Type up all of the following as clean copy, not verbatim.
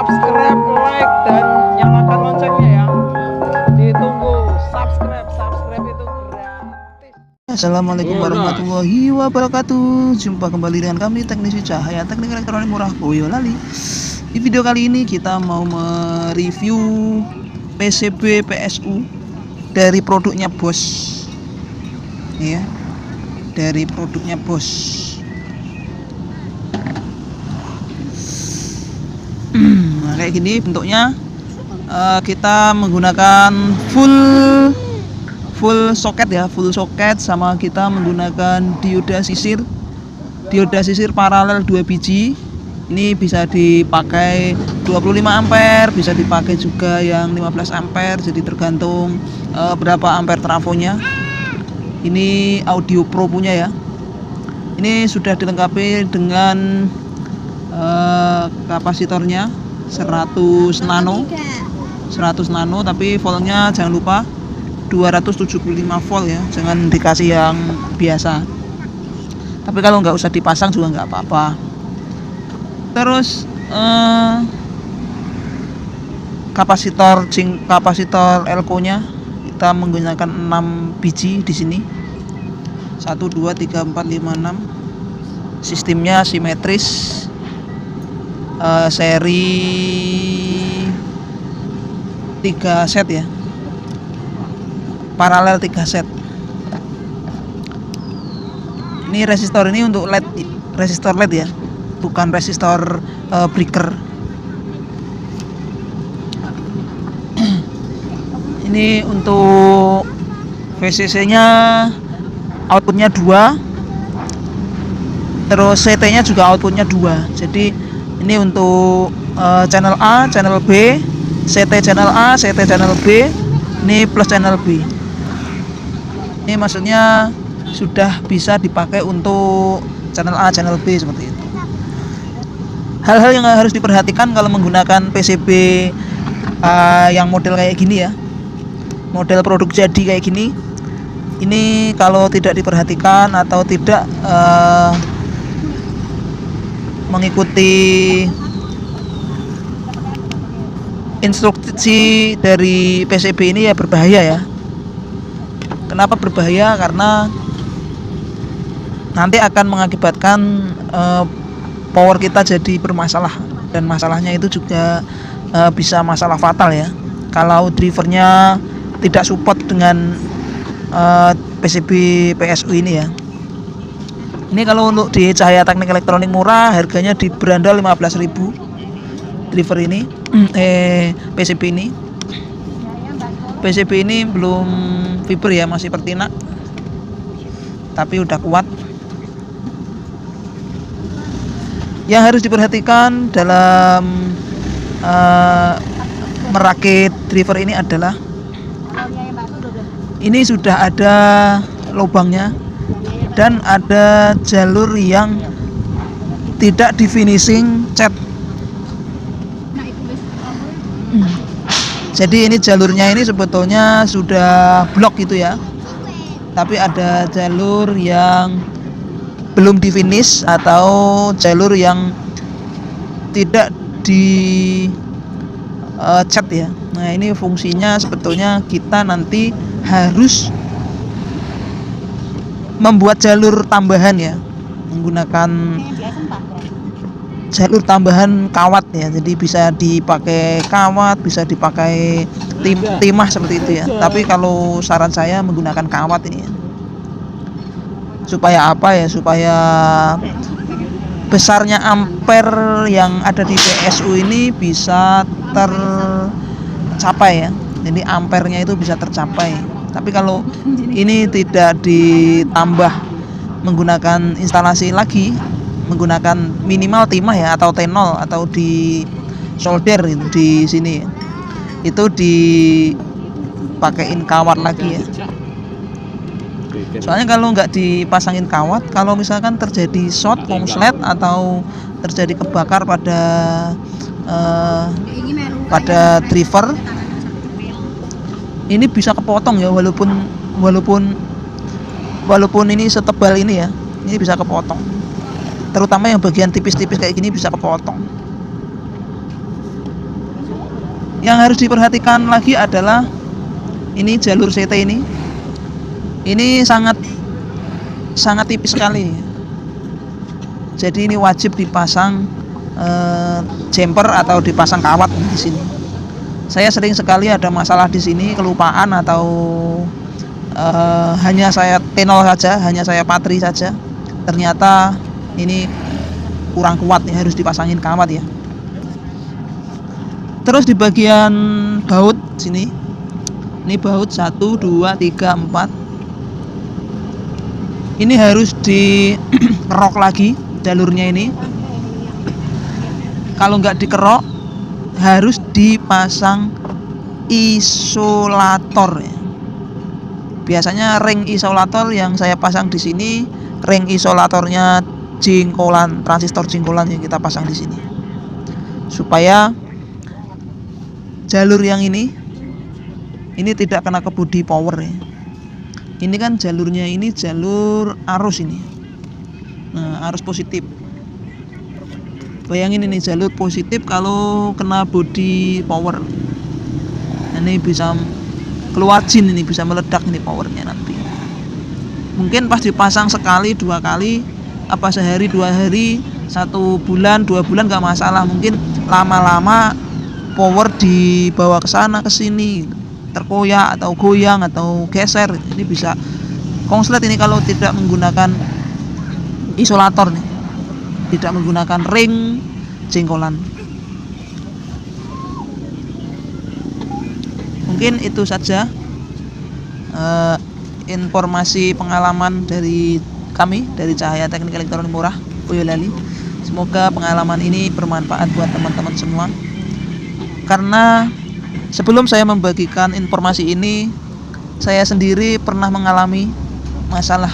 subscribe, like, dan nyalakan loncengnya ya. Ditunggu subscribe itu gratis. Assalamualaikum warahmatullahi wabarakatuh. Jumpa kembali dengan kami teknisi cahaya teknik elektronik murah Boyolali. Di video kali ini kita mau mereview PCB PSU dari produknya Bosch. Ya, dari produknya Bosch. Nah, kayak gini bentuknya. Kita menggunakan full soket ya, full soket, sama kita menggunakan dioda sisir paralel 2 biji. Ini bisa dipakai 25 ampere, bisa dipakai juga yang 15 ampere, jadi tergantung berapa ampere trafonya. Ini Audio Pro punya ya. Ini sudah dilengkapi dengan kapasitornya 100 nano, tapi voltnya jangan lupa 275 volt ya, jangan dikasih yang biasa. Tapi kalau nggak usah dipasang juga nggak apa-apa. Terus kapasitor elko nya kita menggunakan 6 biji di sini. 1 2 3 4 5 6. Sistemnya simetris, seri 3 set ya, paralel 3 set. Ini resistor ini untuk LED, resistor LED ya, bukan resistor breaker. Ini untuk VCC nya outputnya 2, terus CT nya juga outputnya 2. Jadi ini untuk channel A, channel B, CT channel A, CT channel B, ini plus channel B. Ini maksudnya sudah bisa dipakai untuk channel A, channel B seperti itu. Hal-hal yang harus diperhatikan kalau menggunakan PCB yang model kayak gini ya, model produk jadi kayak gini. Ini kalau tidak diperhatikan atau tidak mengikuti instruksi dari PCB ini ya berbahaya ya. Kenapa berbahaya? Karena nanti akan mengakibatkan power kita jadi bermasalah, dan masalahnya itu juga bisa masalah fatal ya kalau drivernya tidak support dengan PCB PSU ini ya. Ini kalau untuk di Cahaya Teknik Elektronik Murah harganya di berandal 15.000 driver ini, PCB ini. PCB ini belum fiber ya, masih pertinak, tapi udah kuat. Yang harus diperhatikan dalam merakit driver ini adalah ini sudah ada lubangnya dan ada jalur yang tidak di finishing cat. Jadi ini jalurnya ini sebetulnya sudah blok gitu ya, tapi ada jalur yang belum di finish atau jalur yang tidak di cat ya. Nah, ini fungsinya sebetulnya kita nanti harus membuat jalur tambahan ya, menggunakan jalur tambahan kawat ya. Jadi bisa dipakai kawat, bisa dipakai timah seperti itu ya. Tapi kalau saran saya menggunakan kawat ini ya. Supaya apa ya? Supaya besarnya ampere yang ada di PSU ini bisa tercapai ya. Jadi ampernya itu bisa tercapai. Tapi kalau ini tidak ditambah menggunakan instalasi lagi, menggunakan minimal timah ya, atau T0 atau di solder itu di sini, itu dipakein kawat lagi ya. Soalnya kalau nggak dipasangin kawat, kalau misalkan terjadi short, konslet, atau terjadi kebakar pada driver, ini bisa kepotong ya, walaupun ini setebal ini ya, ini bisa kepotong. Terutama yang bagian tipis-tipis kayak gini bisa kepotong. Yang harus diperhatikan lagi adalah ini jalur CT ini. Ini sangat tipis sekali. Jadi ini wajib dipasang jumper atau dipasang kawat di sini. Saya sering sekali ada masalah di sini, kelupaan atau hanya saya tenol saja, hanya saya patri saja. Ternyata ini kurang kuat nih, harus dipasangin kawat ya. Terus di bagian baut sini, ini baut 1, 2, 3, 4. Ini harus dikerok lagi jalurnya ini. Kalau nggak dikerok, harus dipasang isolator ya. Biasanya ring isolator yang saya pasang di sini, ring isolatornya jingkolan, transistor jingkolan yang kita pasang di sini, supaya jalur yang ini tidak kena ke body power ya. Ini kan jalurnya ini jalur arus ini. Nah, arus positif. Bayangin ini jalur positif kalau kena body power. Ini bisa keluar jin, ini bisa meledak ini powernya nanti. Mungkin pas dipasang sekali, 2 kali, apa sehari 2 hari, 1 bulan 2 bulan nggak masalah. Mungkin lama-lama power dibawa ke sana ke sini, terkoyak atau goyang atau geser. Ini bisa konslet ini kalau tidak menggunakan isolator nih, tidak menggunakan ring jengkolan. Mungkin itu saja informasi pengalaman dari kami dari Cahaya Teknik Elektronik Murah Boyolali. Semoga pengalaman ini bermanfaat buat teman-teman semua. Karena sebelum saya membagikan informasi ini, saya sendiri pernah mengalami masalah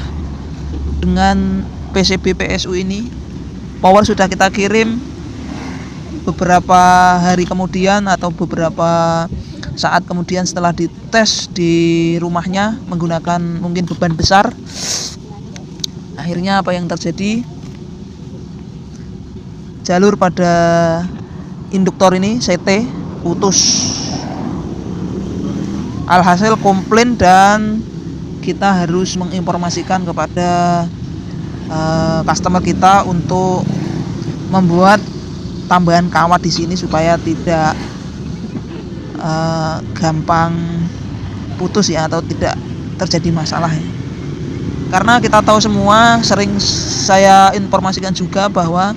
dengan PCB PSU ini. Power sudah kita kirim, beberapa hari kemudian atau beberapa saat kemudian setelah dites di rumahnya menggunakan mungkin beban besar, akhirnya apa yang terjadi? Jalur pada induktor ini CT putus. Alhasil komplain dan kita harus menginformasikan kepada customer kita untuk membuat tambahan kawat di sini supaya tidak gampang putus ya, atau tidak terjadi masalah ya. Karena kita tahu semua, sering saya informasikan juga bahwa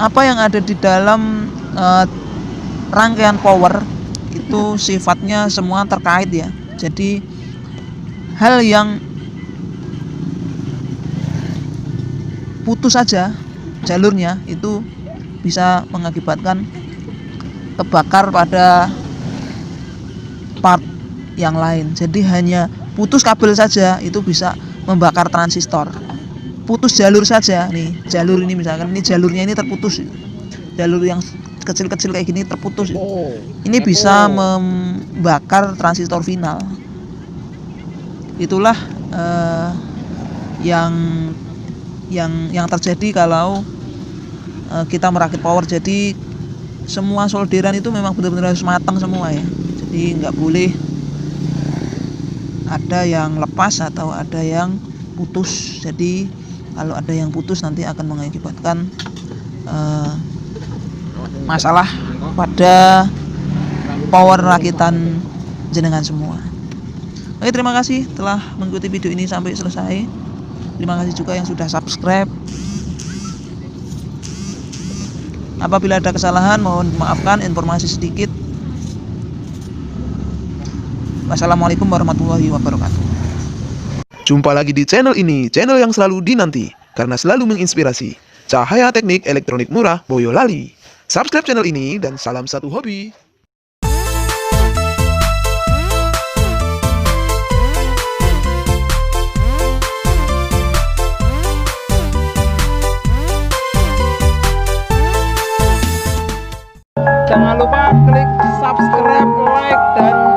apa yang ada di dalam rangkaian power itu sifatnya semua terkait ya. Jadi hal yang putus saja jalurnya itu bisa mengakibatkan kebakar pada part yang lain. Jadi hanya putus kabel saja itu bisa membakar transistor. Putus jalur saja nih, jalur ini misalkan ini jalurnya ini terputus, jalur yang kecil-kecil kayak gini terputus, ini bisa membakar transistor final. Itulah yang terjadi kalau kita merakit power. Jadi semua solderan itu memang benar-benar harus matang semua ya. Jadi nggak boleh ada yang lepas atau ada yang putus. Jadi kalau ada yang putus nanti akan mengakibatkan masalah pada power rakitan jenengan semua. Oke, terima kasih telah mengikuti video ini sampai selesai. Terima kasih juga yang sudah subscribe. Apabila ada kesalahan mohon maafkan, informasi sedikit. Wassalamualaikum warahmatullahi wabarakatuh. Jumpa lagi di channel ini, channel yang selalu dinanti karena selalu menginspirasi. Cahaya Teknik Elektronik Murah Boyolali. Subscribe channel ini dan salam satu hobi. Jangan lupa klik subscribe, like, dan